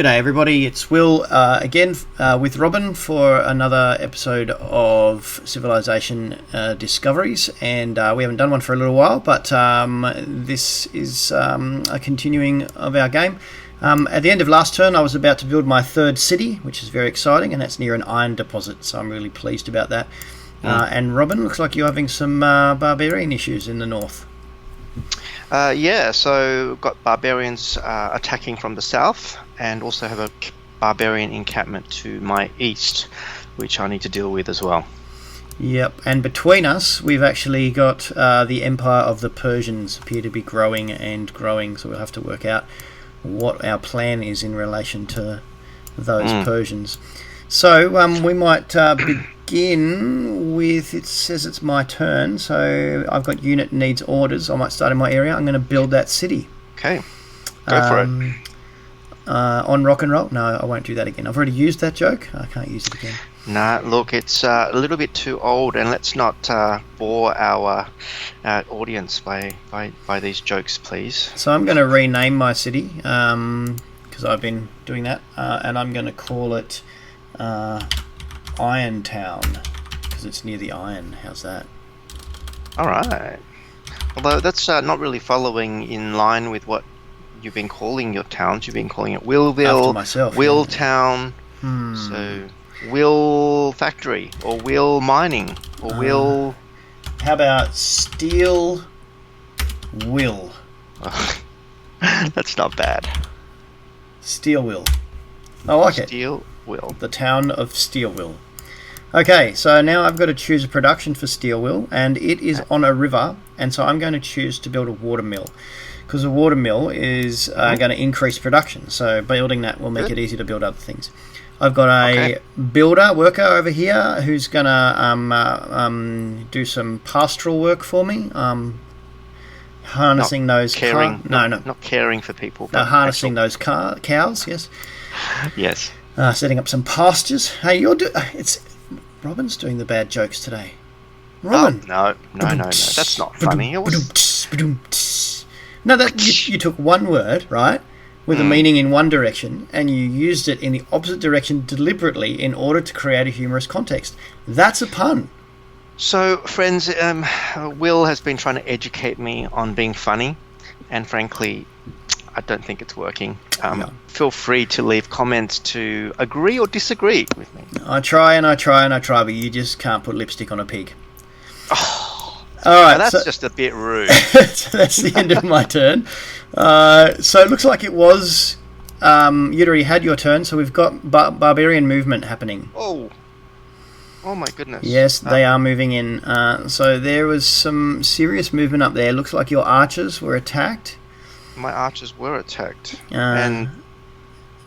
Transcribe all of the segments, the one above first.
G'day everybody, it's Will again with Robin for another episode of Civilization Discoveries, and we haven't done one for a little while, but this is a continuing of our game. At the end of last turn I was about to build my third city, which is very exciting, and that's near an iron deposit, so I'm really pleased about that. And Robin, looks like you're having some barbarian issues in the north. So we've got barbarians attacking from the south, and also have a barbarian encampment to my east, which I need to deal with as well. Yep, and between us we've actually got the Empire of the Persians appear to be growing and growing, so we'll have to work out what our plan is in relation to those Persians. So we might begin with, it says it's my turn, so I've got unit needs orders. I might start in my area. I'm going to build that city. Okay, go for it. On rock and roll? No, I won't do that again. I've already used that joke. I can't use it again. Nah, look, it's a little bit too old, and let's not bore our audience by these jokes, please. So I'm going to rename my city, because I've been doing that, and I'm going to call it Iron Town, because it's near the iron. How's that? Alright. Although that's not really following in line with what you've been calling your towns. You've been calling it Willville, After myself, Will Town, so Will Factory, or Will Mining, or Will... How about Steel Will? That's not bad. Steel Will. I like it. Steel Will. The town of Steelville. Okay, so now I've got to choose a production for Steelville, and it is on a river, and so I'm going to choose to build a water mill, because a water mill is going to increase production, so building that will make it easy to build other things. I've got a worker over here who's going to do some pastoral work for me, harnessing those caring, not caring for people. No, harnessing those cows, yes. Yes. Setting up some pastures. Hey, it's Robin's doing the bad jokes today. Robin. Oh, no. That's not funny. It was... No, you took one word, right, with a meaning in one direction, and you used it in the opposite direction deliberately in order to create a humorous context. That's a pun. So, friends, Will has been trying to educate me on being funny, and frankly, I don't think it's working. Feel free to leave comments to agree or disagree with me. I try, but you just can't put lipstick on a pig. Oh, all right, that's just a bit rude. So that's the end of my turn. So it looks like it was... you'd already had your turn, so we've got barbarian movement happening. Oh my goodness. Yes, they are moving in. So there was some serious movement up there. Looks like your archers were attacked. My archers were attacked. And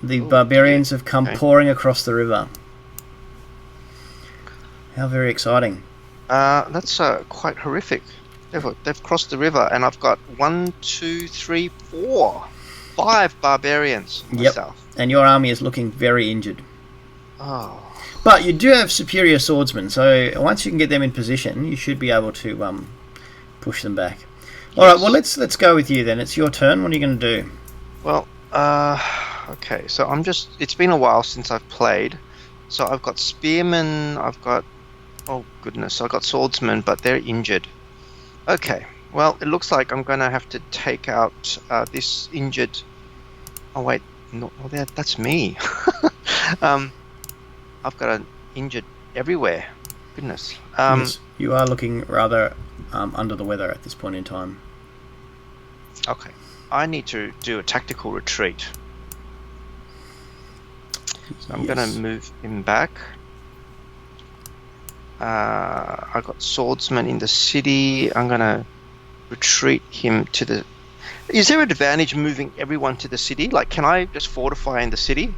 the barbarians have come pouring across the river. How very exciting. That's quite horrific. They've crossed the river, and I've got 5 barbarians myself. Yep, and your army is looking very injured. Oh. But you do have superior swordsmen, so once you can get them in position, you should be able to push them back. Yes. All right, well, let's go with you then. It's your turn. What are you going to do? Well, okay, so it's been a while since I've played. So I've got spearmen, I've got swordsmen, but they're injured. Okay, well, it looks like I'm going to have to take out this injured... Oh, wait, no, that's me. I've got an injured everywhere. Goodness. Yes, you are looking rather under the weather at this point in time. Okay, I need to do a tactical retreat. So I'm going to move him back. I got swordsman in the city. I'm going to retreat him to the... Is there an advantage moving everyone to the city? Like, can I just fortify in the city?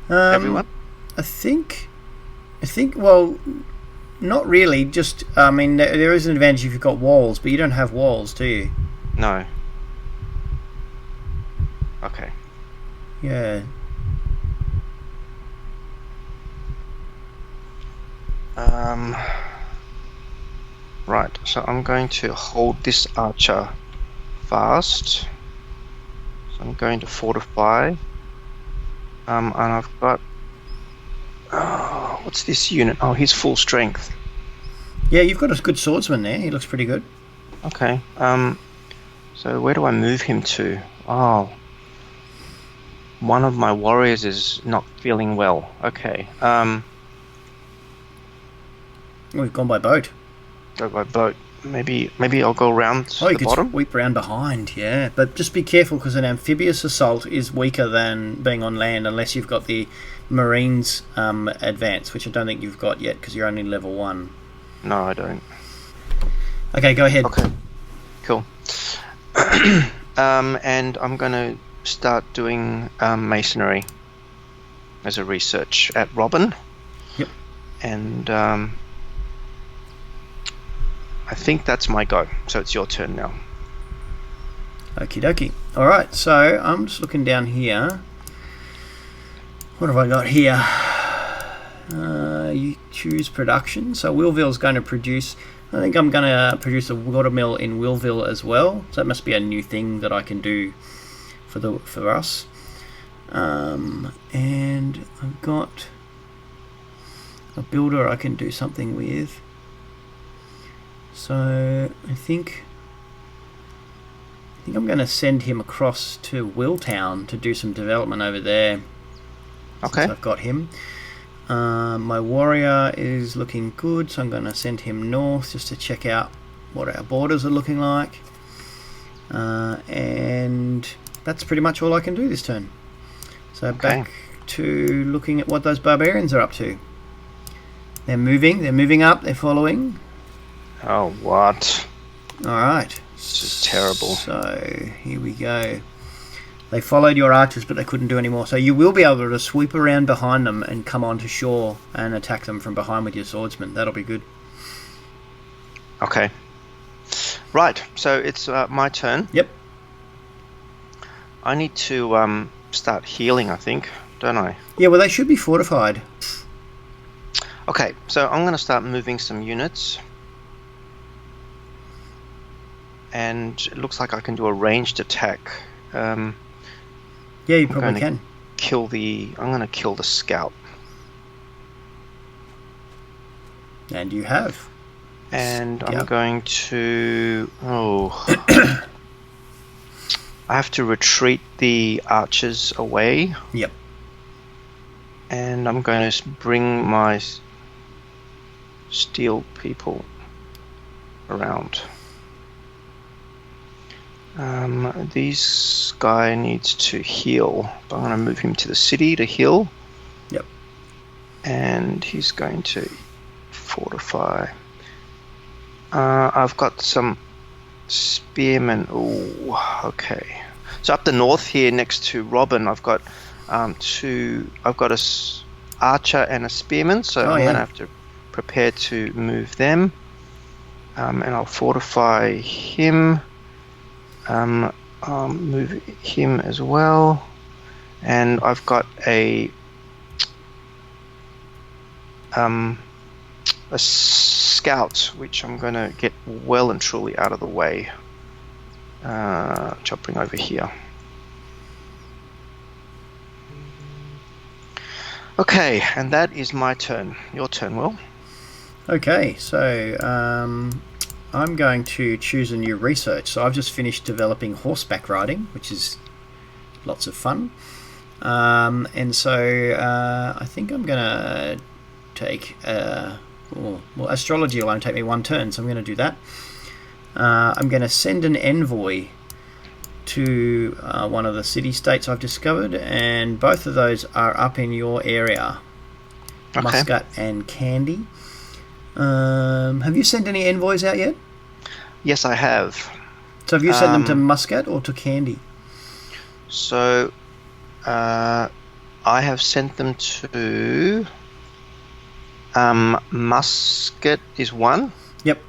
Everyone? I think, well, not really. Just, I mean, there is an advantage if you've got walls, but you don't have walls, do you? No. Okay. Yeah. Right, so I'm going to hold this archer fast. So I'm going to fortify. And I've got... what's this unit? Oh, he's full strength. Yeah, you've got a good swordsman there. He looks pretty good. Okay. So where do I move him to? Oh. One of my warriors is not feeling well. Okay. We've gone by boat. Go by boat. Maybe I'll go around Oh, you the could bottom. sweep around behind, yeah. But just be careful because an amphibious assault is weaker than being on land unless you've got the Marines advance, which I don't think you've got yet because you're only level 1. No, I don't. Okay, go ahead. Okay. Cool. And I'm going to start doing masonry as a research at Robin. Yep. And I think that's my go. So it's your turn now. Okie dokie. Alright, so I'm just looking down here. What have I got here? You choose production. So Willville's going to produce... I think I'm going to produce a watermill in Willville as well. So that must be a new thing that I can do for us. And I've got a builder I can do something with. So I think I'm going to send him across to Willtown to do some development over there. Okay. Since I've got him. My warrior is looking good, so I'm going to send him north just to check out what our borders are looking like. And that's pretty much all I can do this turn. So back to looking at what those barbarians are up to. They're moving up, they're following. Oh, what? Alright. This is terrible. So, here we go. They followed your archers, but they couldn't do any more. So you will be able to sweep around behind them and come onto shore and attack them from behind with your swordsman. That'll be good. Okay. Right, so it's my turn. Yep. I need to start healing, I think, don't I? Yeah, well, they should be fortified. Okay, so I'm going to start moving some units. And it looks like I can do a ranged attack. Yeah, you probably can. I'm going to kill the scout. And you have. And Yep. I'm going to... Oh. I have to retreat the archers away. Yep. And I'm going to bring my steel people around. This guy needs to heal. I'm going to move him to the city to heal. Yep. And he's going to fortify. I've got some spearmen. Ooh, okay. So up the north here, next to Robin, I've got I've got archer and a spearman. So I'm going to have to prepare to move them. And I'll fortify him. Move him as well, and I've got a scout which I'm going to get well and truly out of the way. Chopping over here. Okay, and that is my turn. Your turn, Will. Okay, so I'm going to choose a new research. So I've just finished developing horseback riding, which is lots of fun. And so I think I'm going to take... well, astrology will only take me one turn, so I'm going to do that. I'm going to send an envoy to one of the city-states I've discovered, and both of those are up in your area. Okay. Muscat and Candy. Have you sent any envoys out yet? Yes, I have. So have you sent them to Muscat or to Candy? So I have sent them to Muscat is 1. Yep.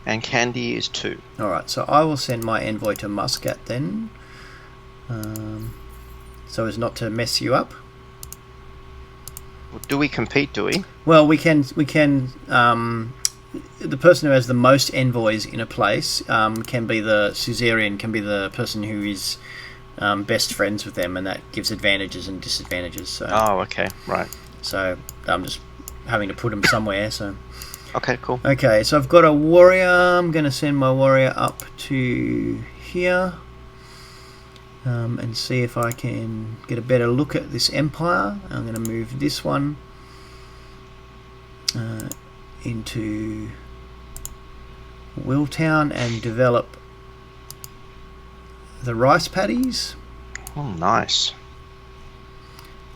And Candy is 2. Alright, so I will send my envoy to Muscat then. So as not to mess you up. Do we compete, do we? Well, we can the person who has the most envoys in a place can be the suzerain, can be the person who is best friends with them, and that gives advantages and disadvantages. So, Oh, okay, right. so I'm just having to put them somewhere. So, Okay, cool. okay, so I've got a warrior. I'm going to send my warrior up to here, and see if I can get a better look at this empire. I'm going to move this one into Willtown and develop the rice paddies. Oh, nice.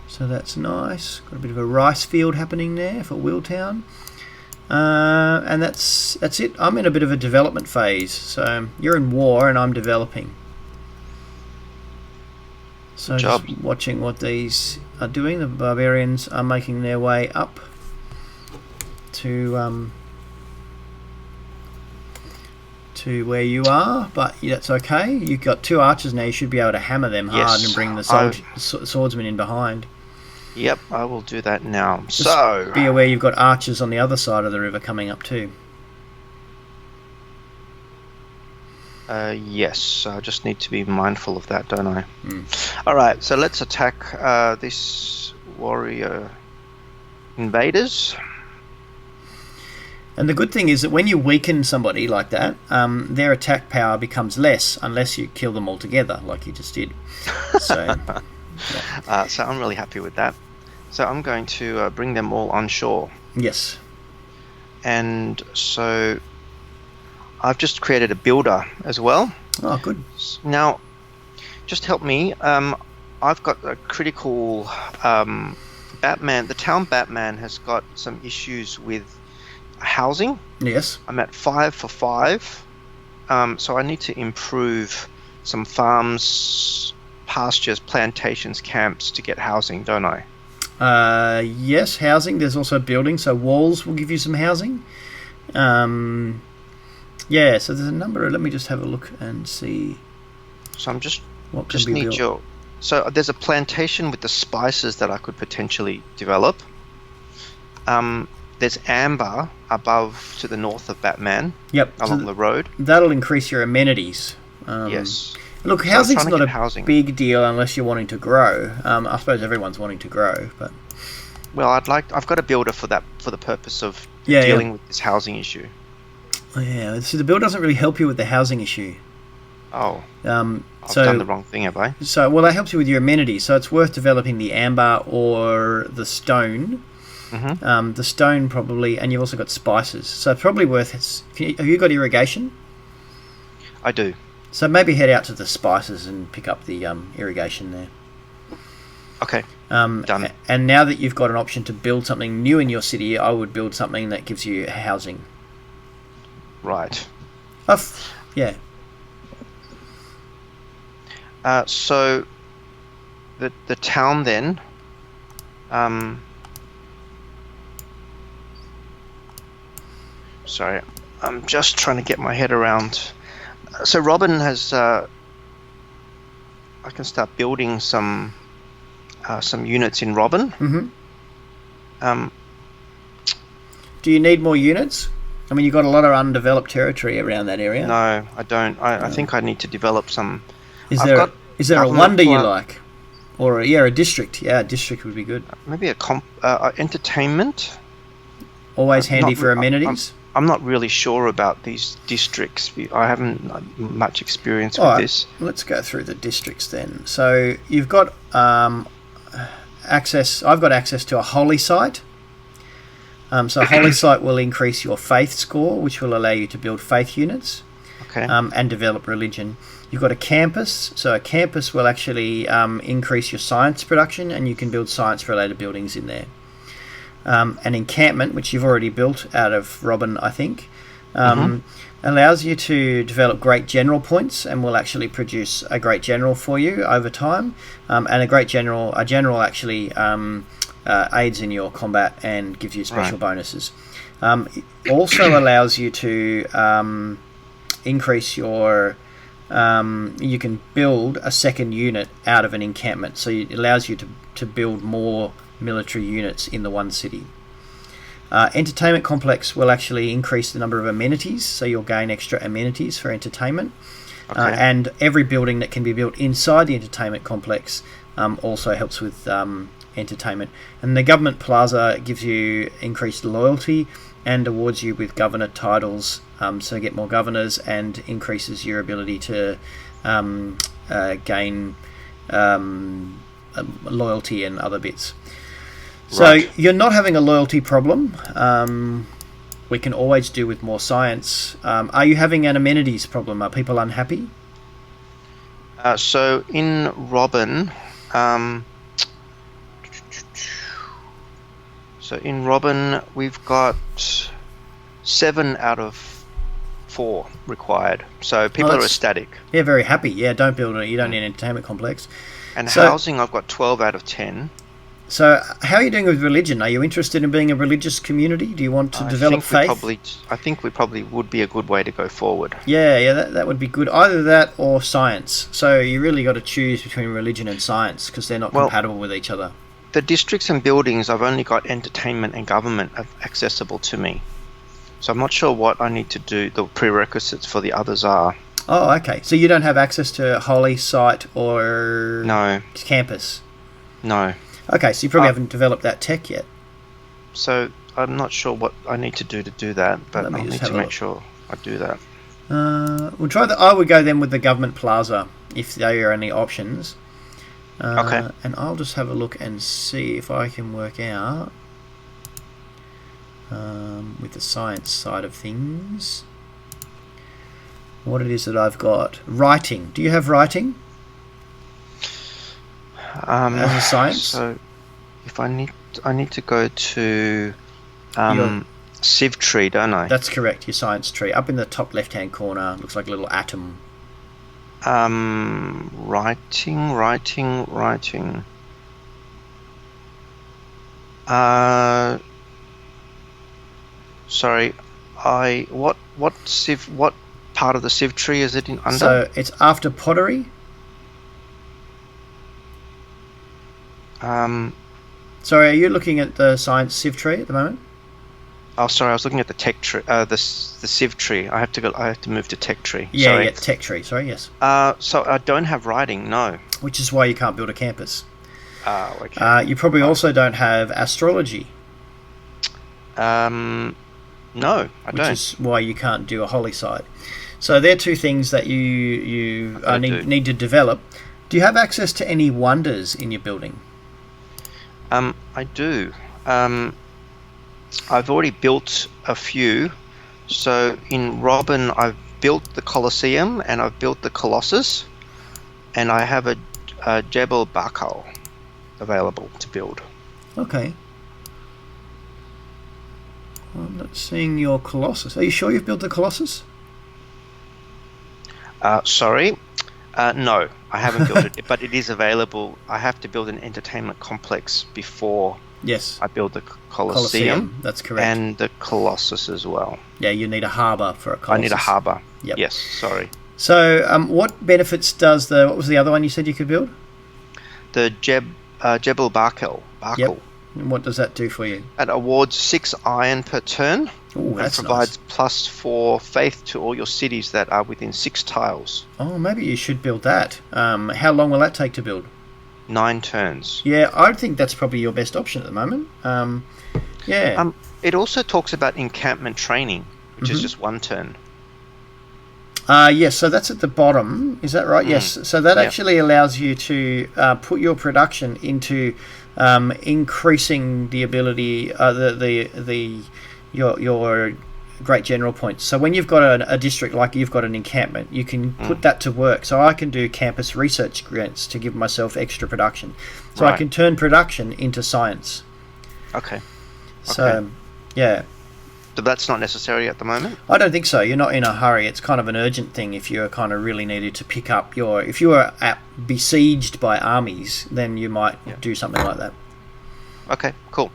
So that's nice. Got a bit of a rice field happening there for Willtown. And that's it. I'm in a bit of a development phase. So you're in war and I'm developing. So Good job. just watching what these are doing. The barbarians are making their way up to where you are, but that's okay. You've got 2 archers now. You should be able to hammer them hard Yes, and bring the swordsman in behind. Yep, I will do that now. Just So, be aware you've got archers on the other side of the river coming up too. yes, I just need to be mindful of that, don't I? Mm. Alright, so let's attack this warrior invaders. And the good thing is that when you weaken somebody like that, their attack power becomes less unless you kill them altogether, like you just did. So, So I'm really happy with that. So I'm going to bring them all on shore. yes. And so I've just created a builder as well. Oh, good. Now, just help me. I've got a critical Batman. The town Batman has got some issues with housing. Yes. I'm at 5 for 5. So I need to improve some farms, pastures, plantations, camps to get housing, don't I? Yes, housing. There's also building, so walls will give you some housing. Yeah, so there's a number of, let me just have a look and see So I'm just what can be need built. your. So there's a plantation with the spices that I could potentially develop. There's amber above to the north of Batman Yep. along So the road. that'll increase your amenities. Yes. Look, So I'm housing's trying to not get a housing. big deal unless you're wanting to grow. I suppose everyone's wanting to grow, but Well, I've got a builder for that, for the purpose of Yeah, dealing with this housing issue. yeah. So the bill doesn't really help you with the housing issue. Oh, I've I've done the wrong thing, have I? Well, that helps you with your amenities. So it's worth developing the amber or the stone. Mm-hmm. The stone probably, and you've also got spices. So it's probably worth. Have you got irrigation? I do. So maybe head out to the spices and pick up the irrigation there. Okay. Done. Done. And now that you've got an option to build something new in your city, I would build something that gives you housing. Right. Yeah. So the town then. Sorry, I'm just trying to get my head around. So Robin has. I can start building some units in Robin. Mm-hmm. Do you need more units? I mean, you've got a lot of undeveloped territory around that area. No, I don't. I think I need to develop some. Is I've there got is there a government wonder you plan- like, or a district? Yeah, a district would be good. Maybe a entertainment. Always handy Not- for amenities. I'm not really sure about these districts. I haven't much experience All with right, this. let's go through the districts then. So you've got access. I've got access to a holy site. So a holy site will increase your faith score, which will allow you to build faith units. Okay. And develop religion. You've got a campus, so a campus will actually increase your science production, and you can build science-related buildings in there. An encampment, which you've already built out of Robin, I think, allows you to develop great general points, and will actually produce a great general for you over time. And a general actually aids in your combat and gives you special bonuses. It also allows you to increase your you can build a second unit out of an encampment, so it allows you to build more military units in the one city. Entertainment complex will actually increase the number of amenities, so you'll gain extra amenities for entertainment. Okay. And every building that can be built inside the entertainment complex also helps with entertainment. And the government plaza gives you increased loyalty and awards you with governor titles, so you get more governors and increases your ability to gain loyalty and other bits. So Right. you're not having a loyalty problem. We can always do with more science. Are you having an amenities problem? Are people unhappy? So in Robin, we've got 7 out of 4 required. So people are that's- ecstatic. Yeah, very happy. Yeah, don't build it. You don't need an entertainment complex. And So- housing, I've got 12 out of 10. So how are you doing with religion? Are you interested in being a religious community? Do you want to develop faith? I think we probably would be a good way to go forward. Yeah, that would be good. Either that or science. So you really got to choose between religion and science because they're not compatible with each other. The districts and buildings, I've only got entertainment and government accessible to me. So I'm not sure what I need to do, the prerequisites for the others are. Oh, okay. So you don't have access to Holy Site or No, campus? no. Okay, so you probably haven't developed that tech yet. So I'm not sure what I need to do that, but Let me I'll just need have to a make look. sure I do that. We'll try I would go then with the government plaza if they are any options. Okay. And I'll just have a look and see if I can work out with the science side of things what it is that I've got. Writing. Do you have writing as a science? So if I need to go to Your- Civ Tree, don't I? That's correct. Your science tree up in the top left-hand corner looks like a little atom. Writing. Sorry, what part of the Civ Tree is it in under? So it's after pottery. Sorry, are you looking at the science civ tree at the moment? Oh, sorry, I was looking at the tech tree, the Civ Tree. I have to move to tech tree. Yeah, Sorry. yeah, tech tree. Sorry, yes. So I don't have writing. No. Which is why you can't build a campus. Okay. You probably also don't have astrology, No, I which don't. is why you can't do a holy site. So they're two things that you need to develop. Do you have access to any wonders in your building? I do. I've already built a few. So in Robin, I've built the Colosseum and I've built the Colossus, and I have a Jebel Bakal available to build. Okay. I'm not seeing your Colossus. Are you sure you've built the Colossus? Sorry. No, I haven't built it, but it is available. I have to build an entertainment complex before Yes. I build the Colosseum That's correct. and the Colossus as well. Yeah, you need a harbour for a Colossus. I need a harbour. Yep. Yes, sorry. So, what benefits does what was the other one you said you could build? The Jebel Barkel. Yep. And what does that do for you? It awards 6 iron per turn. Oh, and that's provides nice. +4 faith to all your cities that are within 6 tiles. Oh, maybe you should build that. How long will that take to build? 9 turns. Yeah, I think that's probably your best option at the moment. Yeah. It also talks about encampment training, which is just 1 turn. Yes, so that's at the bottom. Is that right? Yes. So that actually allows you to put your production into increasing the ability, your great general points. So when you've got a district like you've got an encampment, you can put that to work. So I can do campus research grants to give myself extra production. So I can turn production into science. Okay. So, yeah. So that's not necessary at the moment? I don't think so. You're not in a hurry. It's kind of an urgent thing if you're kind of really needed to pick up if you were besieged by armies, then you might do something like that. Okay, cool.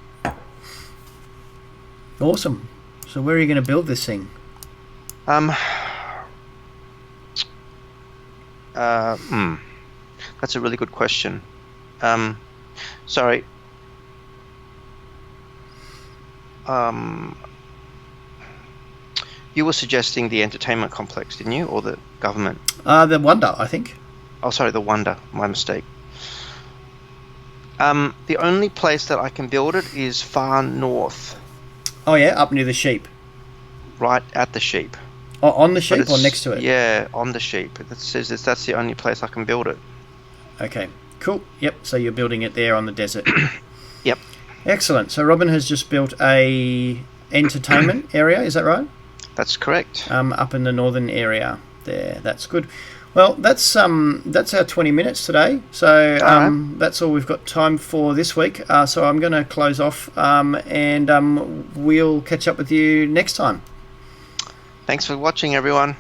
Awesome. So where are you going to build this thing? That's a really good question. Sorry. You were suggesting the entertainment complex, didn't you, or the government? The Wonder, I think. Oh, sorry, the Wonder. My mistake. The only place that I can build it is far north. Oh yeah, up near the sheep. Right at the sheep. Oh, on the sheep or next to it? Yeah, on the sheep. It says that's the only place I can build it. Okay, cool. Yep, so you're building it there on the desert. Yep. Excellent. So Robin has just built a entertainment area, is that right? That's correct. Up in the northern area there. That's good. Well, that's our 20 minutes today. So that's all we've got time for this week. So I'm going to close off and we'll catch up with you next time. Thanks for watching, everyone.